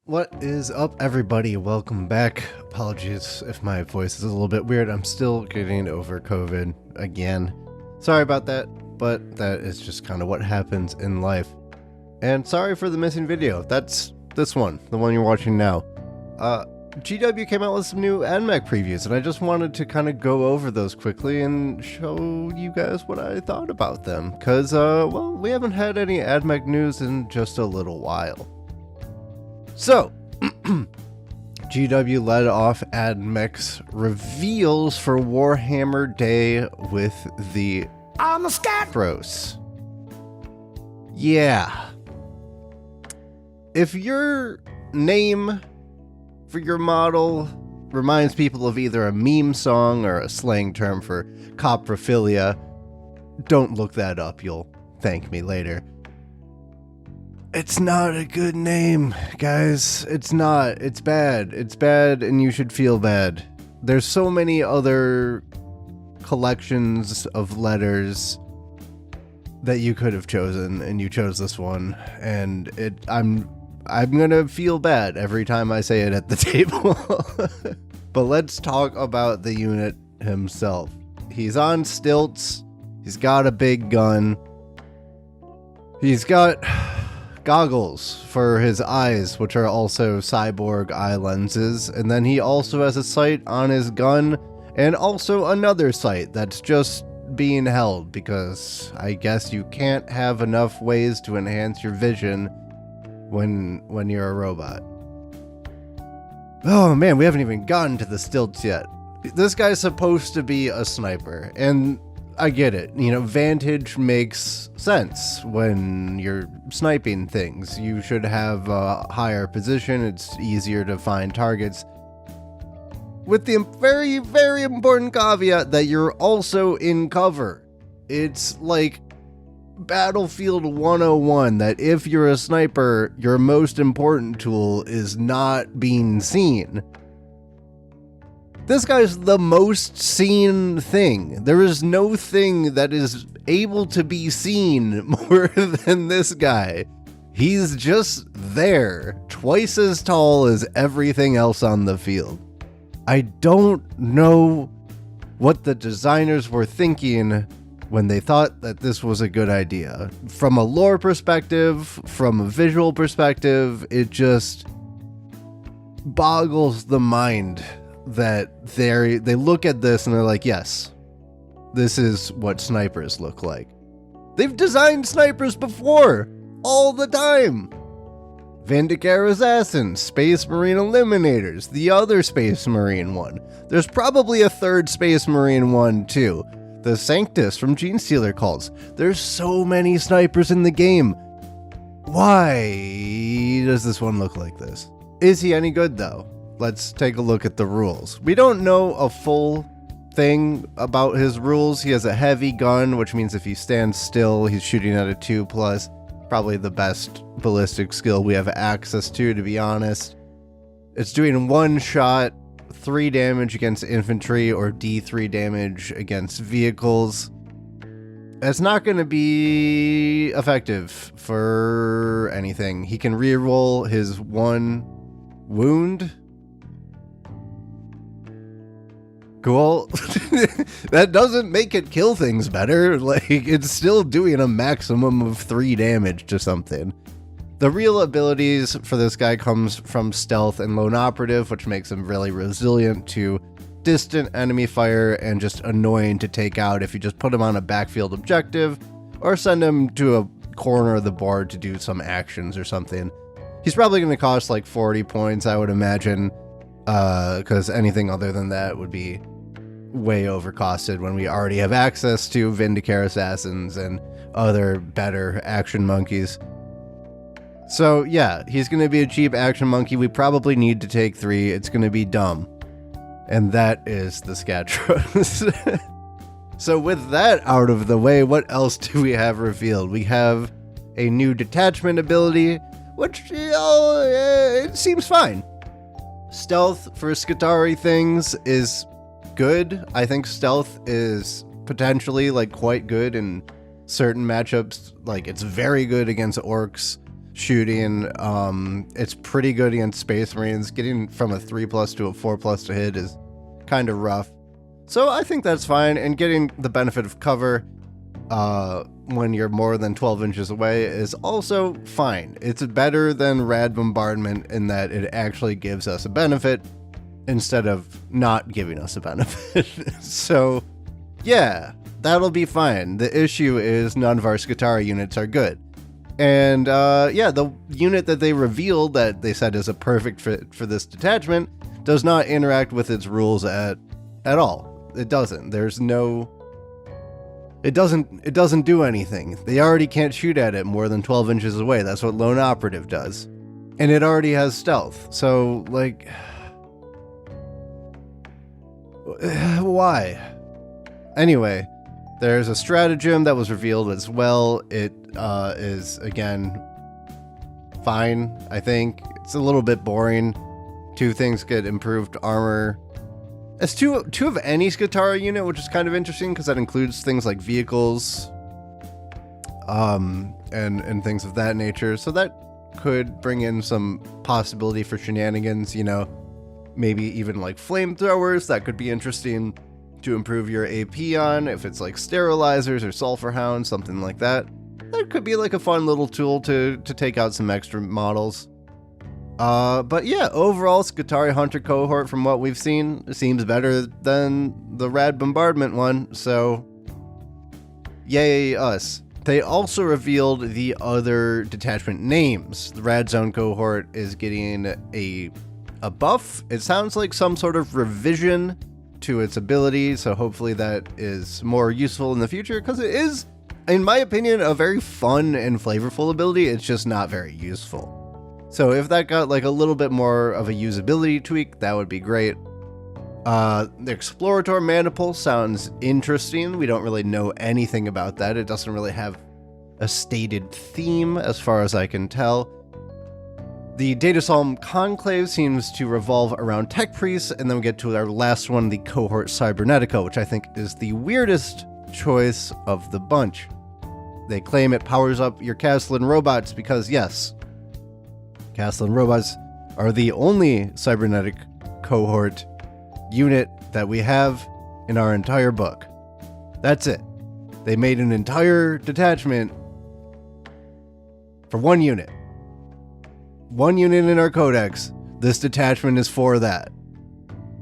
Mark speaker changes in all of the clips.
Speaker 1: What is up, everybody? Welcome back. Apologies if my voice is a little bit weird. I'm still getting over COVID again. Sorry about that, but that is just kind of what happens in life. And sorry for the missing video. That's this one, the one you're watching now. GW came out with some new Admech previews, and I just wanted to kind of go over those quickly and show you guys what I thought about them. Because, well, we haven't had any Admech news in just a little while. So, GW led off Admech's reveals for Warhammer Day with the Skatros. Yeah. If your name for your model reminds people of either a meme song or a slang term for coprophilia, don't look that up. You'll thank me later. It's not a good name, guys. It's not. It's bad. It's bad, and you should feel bad. There's so many other collections of letters that you could have chosen, and you chose this one. And I'm gonna feel bad every time I say it at the table. But let's talk about the unit himself. He's on stilts. He's got a big gun. He's got goggles for his eyes, which are also cyborg eye lenses, and then he also has a sight on his gun, and also another sight that's just being held, because I guess you can't have enough ways to enhance your vision when you're a robot. Oh man, we haven't even gotten to the stilts yet. This guy's supposed to be a sniper, and I get it. You know, vantage makes sense when you're sniping things. You should have a higher position. It's easier to find targets. With the very, very important caveat that you're also in cover. It's like Battlefield 101, that if you're a sniper, your most important tool is not being seen. This guy's the most seen thing. There is no thing that is able to be seen more than this guy. He's just there, twice as tall as everything else on the field. I don't know what the designers were thinking when they thought that this was a good idea. From a lore perspective, from a visual perspective, it just boggles the mind that they look at this and they're like, yes, this is what snipers look like. They've designed snipers before, all the time. Vindicator Assassins, Space Marine Eliminators, the other Space Marine one. There's probably a third Space Marine one too. The Sanctus from Genestealer Cults. There's so many snipers in the game. Why does this one look like this? Is he any good though? Let's take a look at the rules. We don't know a full thing about his rules. He has a heavy gun, which means if he stands still, he's shooting at a 2+. Probably the best ballistic skill we have access to be honest. It's doing 1 shot, 3 damage against infantry, or D3 damage against vehicles. It's not going to be effective for anything. He can reroll his 1 wound. Cool. That doesn't make it kill things better. Like, it's still doing a maximum of 3 damage to something. The real abilities for this guy comes from stealth and lone operative, which makes him really resilient to distant enemy fire and just annoying to take out if you just put him on a backfield objective or send him to a corner of the board to do some actions or something. He's probably going to cost like 40 points, I would imagine, because anything other than that would be way overcosted when we already have access to Vindicator Assassins and other better action monkeys. So yeah, he's going to be a cheap action monkey. We probably need to take 3. It's going to be dumb. And that is the Skatros. So with that out of the way, what else do we have revealed? We have a new detachment ability, which, you know, it seems fine. Stealth for Skatari things is good. I think stealth is potentially like quite good in certain matchups. Like, it's very good against orcs. shooting. It's pretty good against Space Marines. Getting from a 3+ to a 4+ to hit is kind of rough. So I think that's fine, and getting the benefit of cover when you're more than 12 inches away is also fine. It's better than Rad Bombardment in that it actually gives us a benefit instead of not giving us a benefit. So yeah, that'll be fine. The issue is none of our Skatara units are good. And yeah, the unit that they revealed that they said is a perfect fit for this detachment does not interact with its rules at all. It doesn't. There's no... It doesn't do anything. They already can't shoot at it more than 12 inches away. That's what Lone Operative does. And it already has stealth. So, like... why? Anyway, there's a stratagem that was revealed as well. It is, again, fine, I think. It's a little bit boring. 2 things get improved armor. It's two of any Skatara unit, which is kind of interesting because that includes things like vehicles, and things of that nature. So that could bring in some possibility for shenanigans, you know, maybe even like flamethrowers. That could be interesting to improve your AP on, if it's like sterilizers or sulfur hounds, something like that. That could be like a fun little tool to take out some extra models. But yeah, overall, Skatari Hunter cohort, from what we've seen, seems better than the Rad Bombardment one, so yay us. They also revealed the other detachment names. The Rad Zone cohort is getting a buff. It sounds like some sort of revision to its ability, so hopefully that is more useful in the future, because it is, in my opinion, a very fun and flavorful ability. It's just not very useful. So if that got like a little bit more of a usability tweak, that would be great. The Explorator Maniple sounds interesting. We don't really know anything about that. It doesn't really have a stated theme as far as I can tell. The Data Psalm Conclave seems to revolve around Tech Priests, and then we get to our last one, the Cohort Cybernetica, which I think is the weirdest choice of the bunch. They claim it powers up your Castellan robots because, yes, Castellan robots are the only cybernetic cohort unit that we have in our entire book. That's it. They made an entire detachment for one unit. One unit in our codex. This detachment is for that.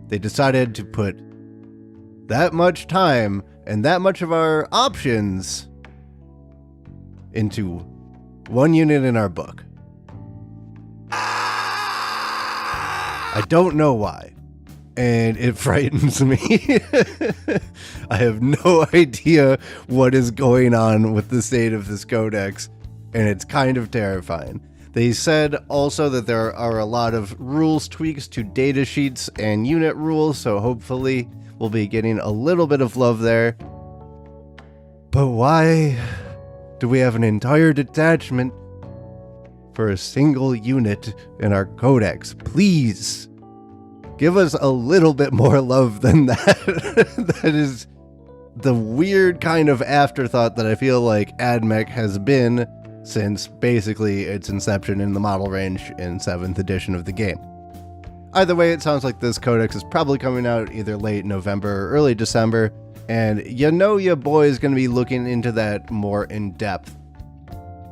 Speaker 1: They decided to put that much time and that much of our options into one unit in our book. I don't know why, and it frightens me. I have no idea what is going on with the state of this codex, and it's kind of terrifying. They said also that there are a lot of rules tweaks to data sheets and unit rules, so hopefully we'll be getting a little bit of love there. But why do we have an entire detachment for a single unit in our codex? Please give us a little bit more love than that. That is the weird kind of afterthought that I feel like Admech has been since basically its inception in the model range in 7th edition of the game. Either way, it sounds like this codex is probably coming out either late November or early December, and you know your boy is going to be looking into that more in depth.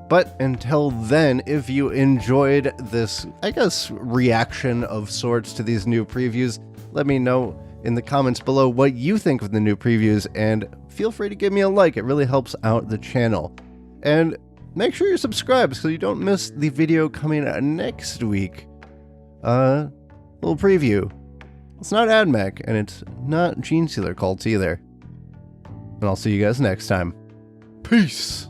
Speaker 1: But until then, if you enjoyed this, I guess, reaction of sorts to these new previews, let me know in the comments below what you think of the new previews, and feel free to give me a like. It really helps out the channel. And make sure you're subscribed so you don't miss the video coming out next week. Little preview. It's not Admech, and it's not Gene Sealer cults either. And I'll see you guys next time. Peace!